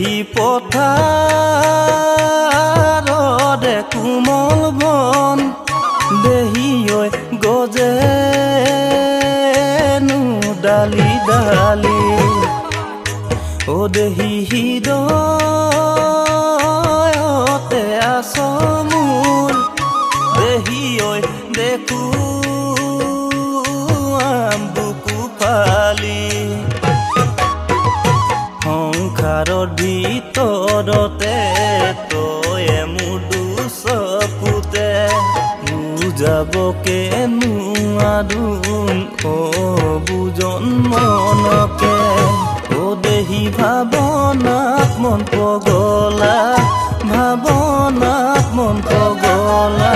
দেহি পথাৰৰে কোমল বন দেহি ঐ গজেনো ডালি ডালি ও দেহি হৃদয়তে আছ মোৰ দেহি ঐ দেখো বুকু ফালি সংসাৰৰ ভিতৰতে তই মোৰ দুচকুতে বুজাবকে নোৱাৰোঁ বুজন মনকে ও দেহি ভাৱনাত মন পগলা ভাৱনাত মন পগলা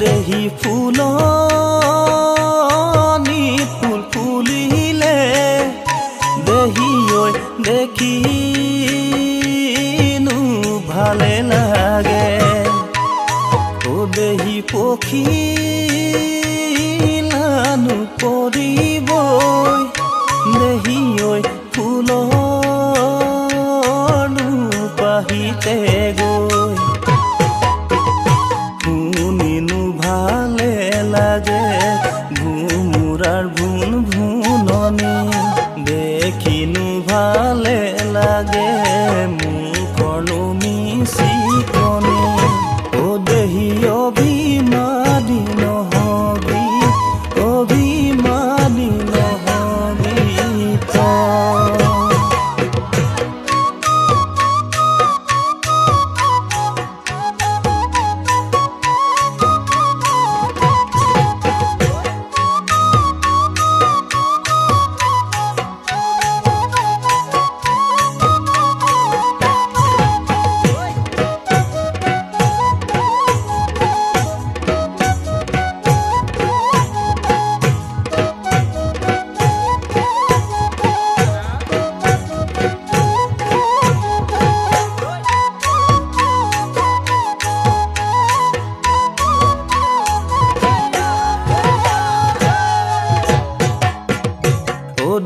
দেহি ফুলনি ফুল ফুলিলে দেহি ঐ দেখিনো ভালে লাগে ও দেহি পখিলানো পৰিবই দেহি ঐ ফুলনো পাহিতে গৈ ভালে লাগে ঘুমুৰাৰ ভুন ভুননি দেখিনো ভালে লাগে মুখৰনো মিচিকনি ও দেহি অভিমানী নহবি অভিমানী নহবি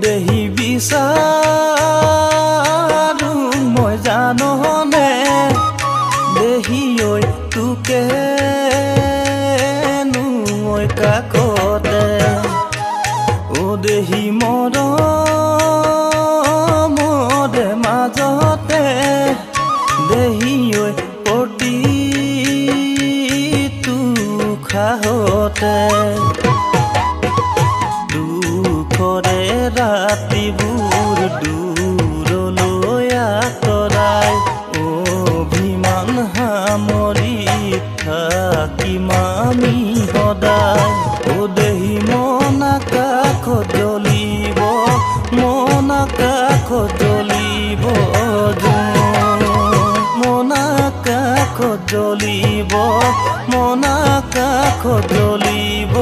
দেহি বিচাৰো মই জাননে দেহি ঐ তোকে মই কাকতে ও দেহি মৰমৰে মাজতে দেহি ঐ প্ৰতিটো খাহতে ৰাতিবোৰ দূৰলৈ আঁতৰাই অভিমান সামৰি থাকিম আমি সদায় ও দেহি মন আকাশত জ্বলিব মন আকাশত জ্বলিব মন আকাশত জ্বলিব মন আকাশত জ্বলিব